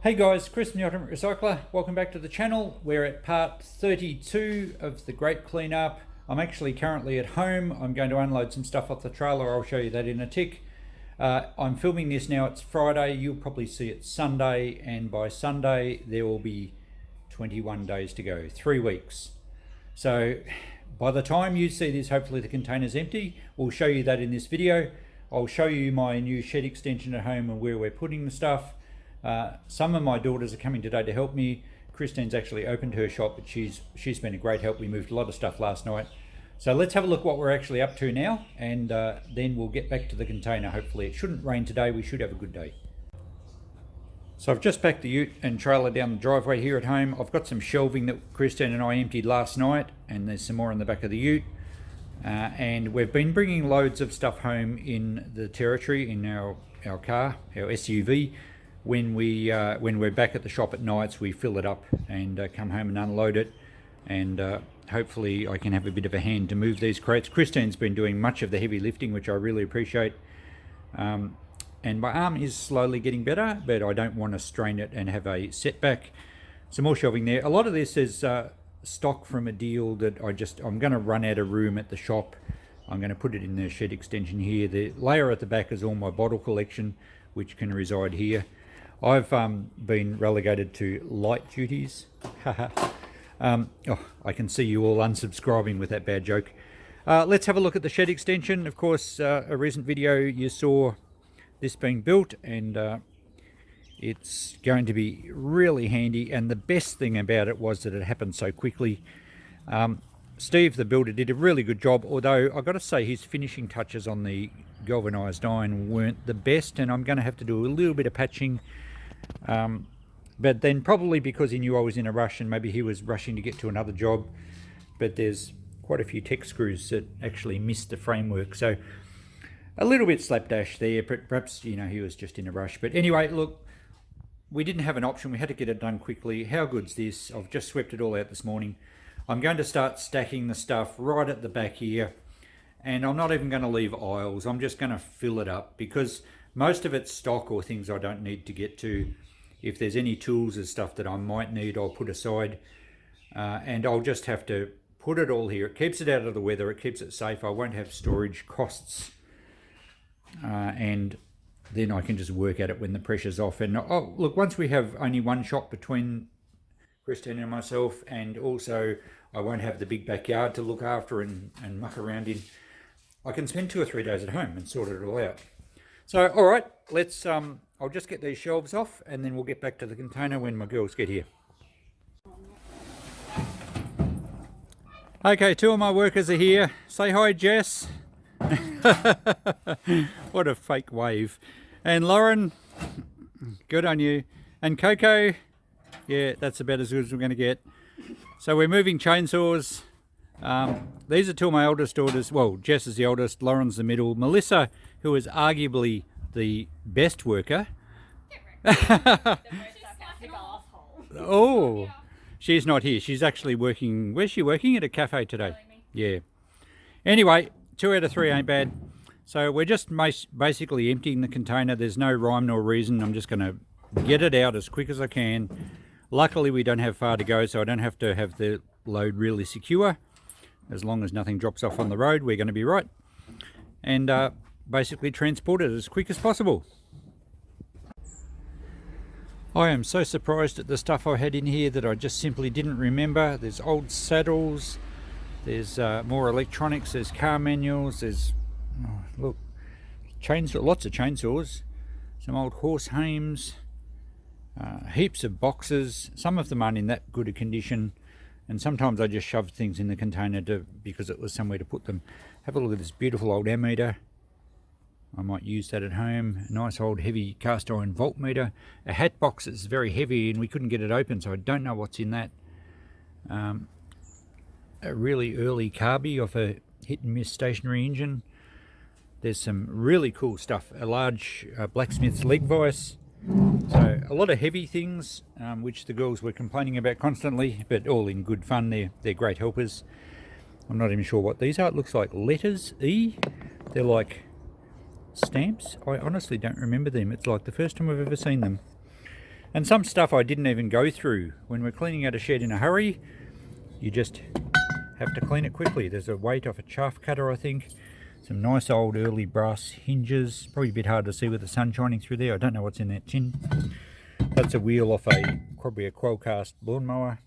Hey guys, Chris from the Ultimate Recycler. Welcome back to the channel. We're at part 32 of the Great Cleanup. I'm actually currently at home. I'm going to unload some stuff off the trailer. I'll show you that in a tick. I'm filming this now. It's Friday. You'll probably see it Sunday, and by Sunday there will be 21 days to go, 3 weeks. So by the time you see this, hopefully the container's empty. We'll show you that in this video. I'll show you my new shed extension at home and where we're putting the stuff. Some of my daughters are coming today to help me. Christine's actually opened her shop, but she's been a great help. We moved a lot of stuff last night. So let's have a look what we're actually up to now, and then we'll get back to the container. Hopefully it shouldn't rain today. We should have a good day. So I've just packed the ute and trailer down the driveway here at home. I've got some shelving that Christine and I emptied last night, and there's some more in the back of the ute. And we've been bringing loads of stuff home in the Territory, in our car, our SUV. When we're back at the shop at nights, we fill it up and come home and unload it, and hopefully I can have a bit of a hand to move these crates. Christine's been doing much of the heavy lifting, which I really appreciate, and my arm is slowly getting better, but I don't want to strain it and have a setback. Some more shelving there. A lot of this is stock from a deal that I'm going to run out of room at the shop. I'm going to put it in the shed extension here. The layer at the back is all my bottle collection, which can reside here. I've been relegated to light duties. I can see you all unsubscribing with that bad joke. Let's have a look at the shed extension. Of course, a recent video you saw this being built, and it's going to be really handy. And the best thing about it was that it happened so quickly. Steve, the builder, did a really good job, although I've got to say his finishing touches on the galvanized iron weren't the best, and I'm going to have to do a little bit of patching. But then probably because he knew I was in a rush, and maybe he was rushing to get to another job, but there's quite a few tech screws that actually missed the framework, so a little bit slapdash there. Perhaps, you know, he was just in a rush. But anyway, look, we didn't have an option. We had to get it done quickly. How good's this? I've just swept it all out this morning. I'm going to start stacking the stuff right at the back here, and I'm not even going to leave aisles. I'm just going to fill it up, because most of it's stock or things I don't need to get to. If there's any tools or stuff that I might need, I'll put aside, and I'll just have to put it all here. It keeps it out of the weather, it keeps it safe. I won't have storage costs, and then I can just work at it when the pressure's off. And look, once we have only one shop between Christine and myself, and also I won't have the big backyard to look after and muck around in, I can spend 2 or 3 days at home and sort it all out. So, all right, let's, I'll just get these shelves off, and then we'll get back to the container when my girls get here. Okay, 2 of my workers are here. Say hi, Jess. What a fake wave. And Lauren, good on you. And Coco, yeah, that's about as good as we're going to get. So we're moving chainsaws. These are 2 of my eldest daughters. Well, Jess is the oldest, Lauren's the middle. Melissa, who is arguably the best worker. Oh, she's not here. She's actually working. Where's she working? At a cafe today. Yeah. Anyway, 2 out of 3 ain't bad. So we're just basically emptying the container. There's no rhyme nor reason. I'm just going to get it out as quick as I can. Luckily, we don't have far to go, so I don't have to have the load really secure. As long as nothing drops off on the road, we're going to be right. And basically transport it as quick as possible. I am so surprised at the stuff I had in here that I just simply didn't remember. There's old saddles, there's more electronics, there's car manuals, there's, look, chainsaw, lots of chainsaws, some old horse hames, heaps of boxes. Some of them aren't in that good a condition, and sometimes I just shoved things in the container because it was somewhere to put them. Have a look at this beautiful old ammeter. I might use that at home. A nice old heavy cast iron voltmeter. A hat box that's very heavy and we couldn't get it open, so I don't know what's in that. A really early carby off a hit and miss stationary engine. There's some really cool stuff. A large blacksmith's leg vise. So a lot of heavy things, which the girls were complaining about constantly, but all in good fun. They're great helpers. I'm not even sure what these are. It looks like letters E. They're like stamps. I honestly don't remember them. It's like the first time I've ever seen them. And some stuff I didn't even go through. When we're cleaning out a shed in a hurry, you just have to clean it quickly. There's a weight off a chaff cutter, I think. Some nice old early brass hinges. Probably a bit hard to see with the sun shining through there. I don't know what's in that tin. That's a wheel off probably a Qualcast lawnmower.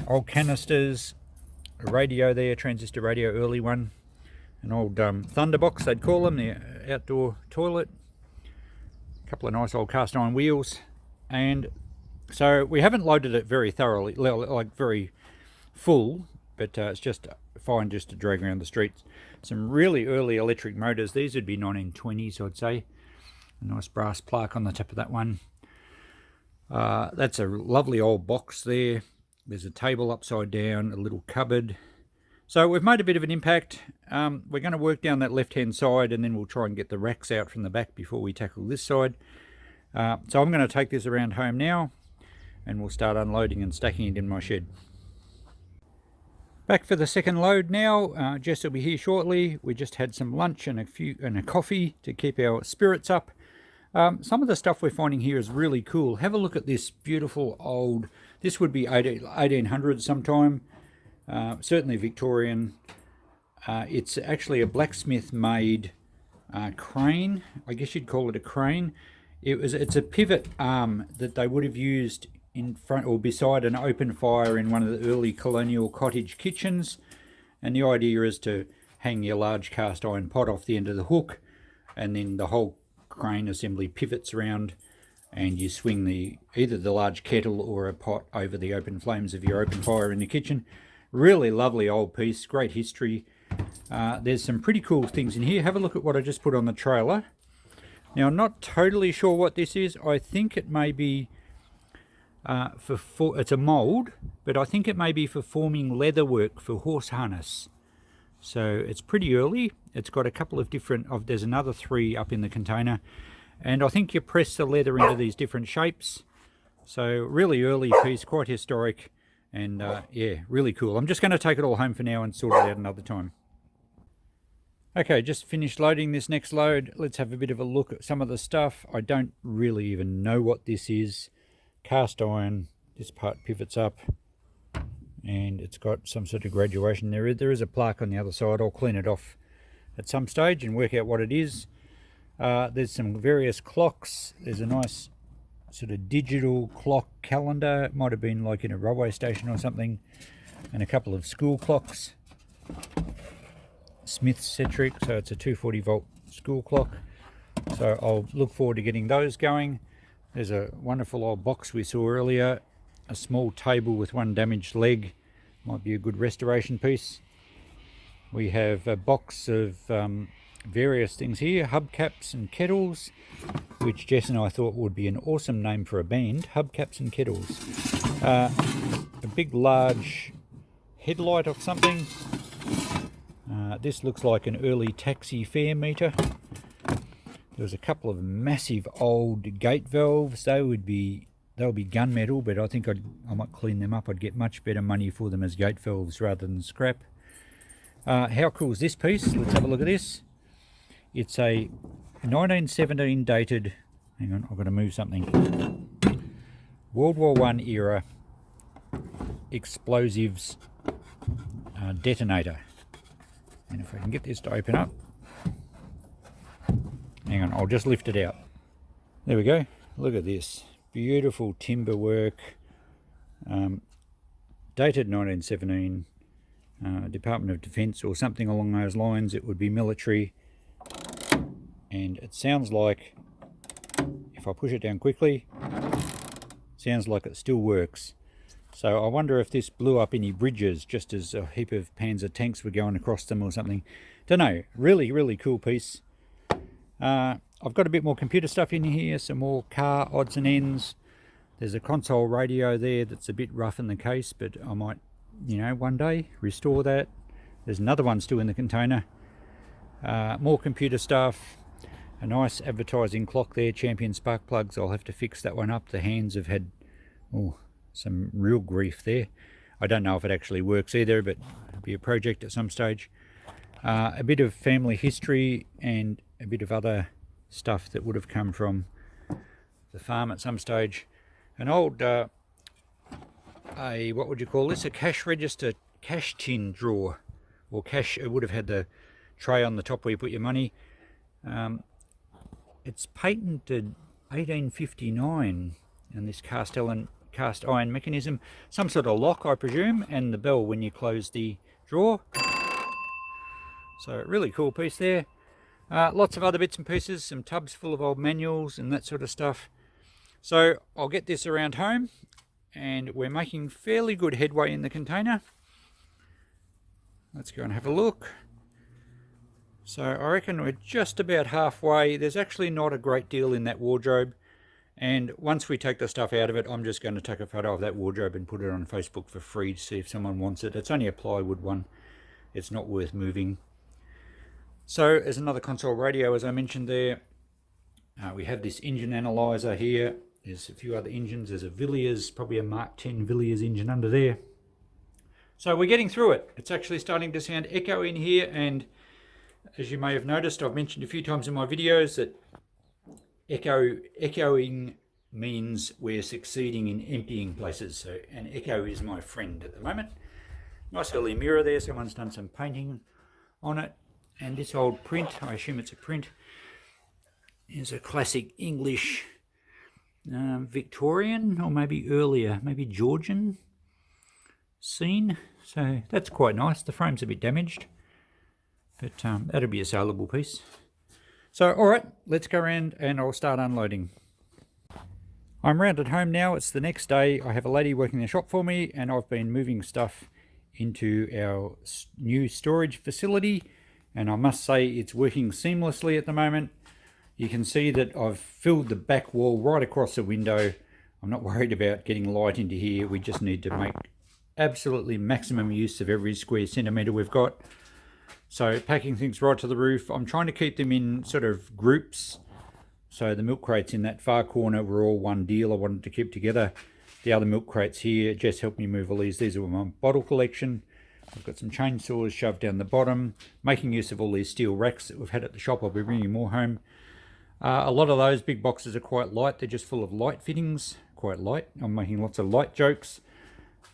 Old canisters, a radio there, transistor radio, early one. An old Thunderbox, they'd call them, the outdoor toilet. A couple of nice old cast iron wheels. And so we haven't loaded it very thoroughly, like very full, but it's just fine just to drag around the streets. Some really early electric motors. These would be 1920s, I'd say. A nice brass plaque on the top of that one. That's a lovely old box there. There's a table upside down, a little cupboard. So we've made a bit of an impact. We're going to work down that left-hand side, and then we'll try and get the racks out from the back before we tackle this side. So I'm going to take this around home now, and we'll start unloading and stacking it in my shed. Back for the second load now. Jess will be here shortly. We just had some lunch and a coffee to keep our spirits up. Some of the stuff we're finding here is really cool. Have a look at this beautiful old, this would be 1800 sometime, certainly Victorian. It's actually a blacksmith made crane. I guess you'd call it a crane. It's a pivot arm that they would have used in front or beside an open fire in one of the early colonial cottage kitchens. And the idea is to hang your large cast iron pot off the end of the hook, and then the whole crane assembly pivots around, and you swing either the large kettle or a pot over the open flames of your open fire in the kitchen. Really lovely old piece, great history. There's some pretty cool things in here. Have a look at what I just put on the trailer. Now, I'm not totally sure what this is. I think it may be it's a mould, but I think it may be for forming leather work for horse harness. So it's pretty early. It's got a couple of different, there's another 3 up in the container. And I think you press the leather into these different shapes. So really early piece, quite historic, and yeah, really cool. I'm just going to take it all home for now and sort it out another time. Okay, just finished loading this next load. Let's have a bit of a look at some of the stuff. I don't really even know what this is. Cast iron, this part pivots up, and it's got some sort of graduation. There is a plaque on the other side. I'll clean it off at some stage and work out what it is. There's some various clocks. There's a nice sort of digital clock calendar. It might have been like in a railway station or something. And a couple of school clocks. Smith Centric, so it's a 240 volt school clock. So I'll look forward to getting those going. There's a wonderful old box we saw earlier. A small table with one damaged leg. Might be a good restoration piece. We have a box of various things here. Hubcaps and kettles, which Jess and I thought would be an awesome name for a band. Hubcaps and kettles. A big large headlight of something. This looks like an early taxi fare meter. There's a couple of massive old gate valves. They'll be gunmetal, but I think I might clean them up. I'd get much better money for them as gate valves rather than scrap. How cool is this piece? Let's have a look at this. It's a 1917 dated, hang on, I've got to move something. World War I era explosives detonator. And if I can get this to open up, hang on, I'll just lift it out. There we go. Look at this. Beautiful timber work. Dated 1917. Department of Defence or something along those lines. It would be military. And it sounds like, if I push it down quickly, sounds like it still works. So I wonder if this blew up any bridges just as a heap of Panzer tanks were going across them or something. Don't know. Really, really cool piece. I've got a bit more computer stuff in here, some more car odds and ends. There's a console radio there that's a bit rough in the case, but I might, one day restore that. There's another one still in the container. More computer stuff. A nice advertising clock there, Champion spark plugs. I'll have to fix that one up. The hands have had some real grief there. I don't know if it actually works either, but it'll be a project at some stage. A bit of family history and a bit of other stuff that would have come from the farm at some stage. An old, what would you call this? A cash register, cash tin drawer, or cash. It would have had the tray on the top where you put your money. It's patented 1859, and this cast iron mechanism, some sort of lock, I presume, and the bell when you close the drawer. So really cool piece there. Lots of other bits and pieces, some tubs full of old manuals and that sort of stuff. So I'll get this around home, and we're making fairly good headway in the container. Let's go and have a look. So I reckon we're just about halfway. There's actually not a great deal in that wardrobe, and once we take the stuff out of it, I'm just going to take a photo of that wardrobe and put it on Facebook for free to see if someone wants it. It's only a plywood one. It's not worth moving. So there's another console radio, as I mentioned there. We have this engine analyzer here. There's a few other engines. There's a Villiers, probably a Mark 10 Villiers engine under there. So we're getting through it. It's actually starting to sound echo in here, and as you may have noticed, I've mentioned a few times in my videos that echoing means we're succeeding in emptying places. So an echo is my friend at the moment. Nice early mirror there. Someone's done some painting on it. And this old print, I assume it's a print, is a classic English Victorian, or maybe earlier, maybe Georgian scene. So that's quite nice. The frame's a bit damaged, but that'll be a saleable piece. So all right, let's go around and I'll start unloading. I'm round at home now. It's the next day. I have a lady working the shop for me, and I've been moving stuff into our new storage facility. And I must say it's working seamlessly at the moment. You can see that I've filled the back wall right across the window. I'm not worried about getting light into here. We just need to make absolutely maximum use of every square centimetre we've got. So packing things right to the roof. I'm trying to keep them in sort of groups. So the milk crates in that far corner were all one deal. I wanted to keep together. The other milk crates here just helped me move all these. These are my bottle collection. I've got some chainsaws shoved down the bottom, making use of all these steel racks that we've had at the shop. I'll be bringing more home. A lot of those big boxes are quite light. They're just full of light fittings, quite light. I'm making lots of light jokes.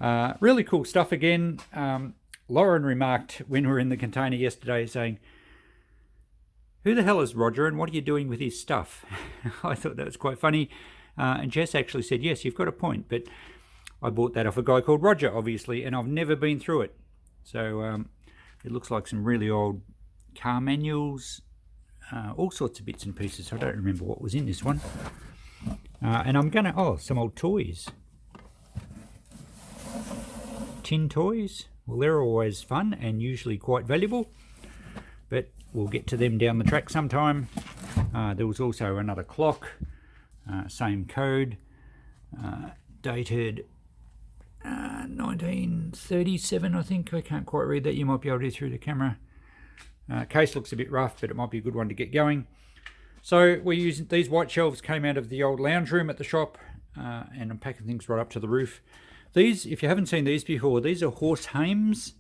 Really cool stuff again. Lauren remarked when we were in the container yesterday saying, "Who the hell is Roger and what are you doing with his stuff?" I thought that was quite funny. And Jess actually said, "Yes, you've got a point, but I bought that off a guy called Roger, obviously, and I've never been through it." So it looks like some really old car manuals, all sorts of bits and pieces. I don't remember what was in this one. And I'm going to, some old toys. Tin toys. Well, they're always fun and usually quite valuable, but we'll get to them down the track sometime. There was also another clock, same code, dated 1937, I think. I can't quite read that. You might be able to through the camera. Case looks a bit rough, but it might be a good one to get going. So we're using these white shelves, came out of the old lounge room at the shop, and I'm packing things right up to the roof. These, if you haven't seen these before, these are horse hames.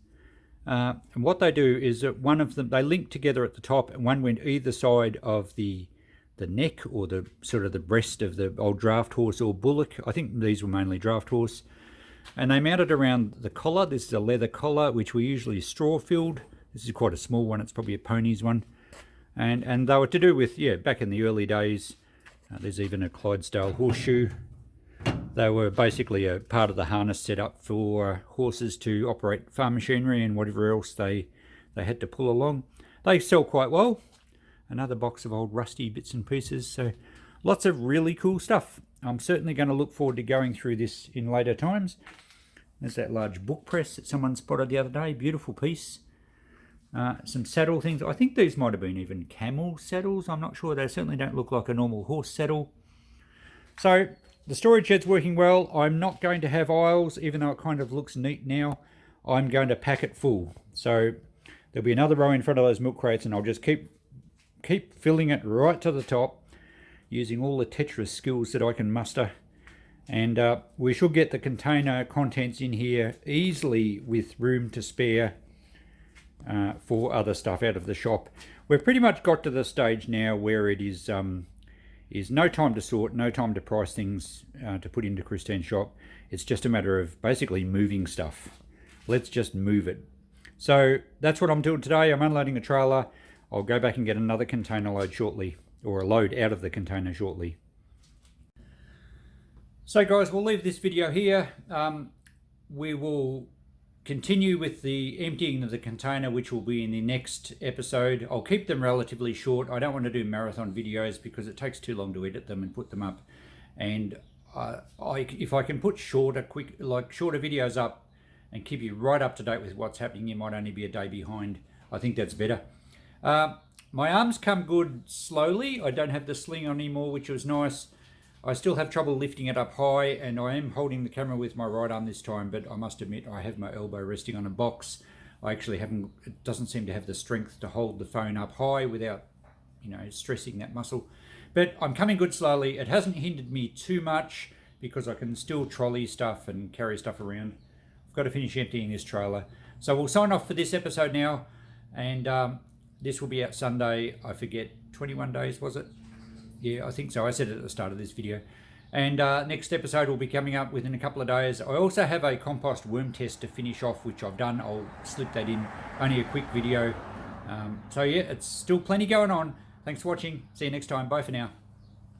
And what they do is that one of them, they link together at the top, and one went either side of the neck, or the sort of the breast of the old draft horse or bullock. I think these were mainly draft horse. And they mounted around the collar. This is a leather collar, which we usually straw filled. This is quite a small one. It's probably a pony's one. And they were to do with, back in the early days, there's even a Clydesdale horseshoe. They were basically a part of the harness set up for horses to operate farm machinery and whatever else they had to pull along. They sell quite well. Another box of old rusty bits and pieces. So lots of really cool stuff. I'm certainly going to look forward to going through this in later times. There's that large book press that someone spotted the other day. Beautiful piece. Some saddle things. I think these might have been even camel saddles. I'm not sure. They certainly don't look like a normal horse saddle. So the storage shed's working well. I'm not going to have aisles, even though it kind of looks neat now. I'm going to pack it full. So there'll be another row in front of those milk crates, and I'll just keep filling it right to the top, using all the Tetris skills that I can muster. And we should get the container contents in here easily with room to spare for other stuff out of the shop. We've pretty much got to the stage now where it is is no time to sort, no time to price things to put into Christine's shop. It's just a matter of basically moving stuff. Let's just move it. So that's what I'm doing today. I'm unloading a trailer. I'll go back and get another container load shortly, or a load out of the container shortly. So guys, we'll leave this video here. We will continue with the emptying of the container, which will be in the next episode. I'll keep them relatively short. I don't want to do marathon videos because it takes too long to edit them and put them up. And if I can put shorter videos up and keep you right up to date with what's happening, you might only be a day behind. I think that's better. My arms come good slowly. I don't have the sling on anymore, which was nice. I still have trouble lifting it up high, and I am holding the camera with my right arm this time, but I must admit I have my elbow resting on a box. I actually haven't, it doesn't seem to have the strength to hold the phone up high without, stressing that muscle. But I'm coming good slowly. It hasn't hindered me too much because I can still trolley stuff and carry stuff around. I've got to finish emptying this trailer. So we'll sign off for this episode now, and this will be out Sunday. I forget, 21 days was it? Yeah, I think so. I said it at the start of this video. And next episode will be coming up within a couple of days. I also have a compost worm test to finish off, which I've done. I'll slip that in. Only a quick video. So yeah, it's still plenty going on. Thanks for watching. See you next time. Bye for now.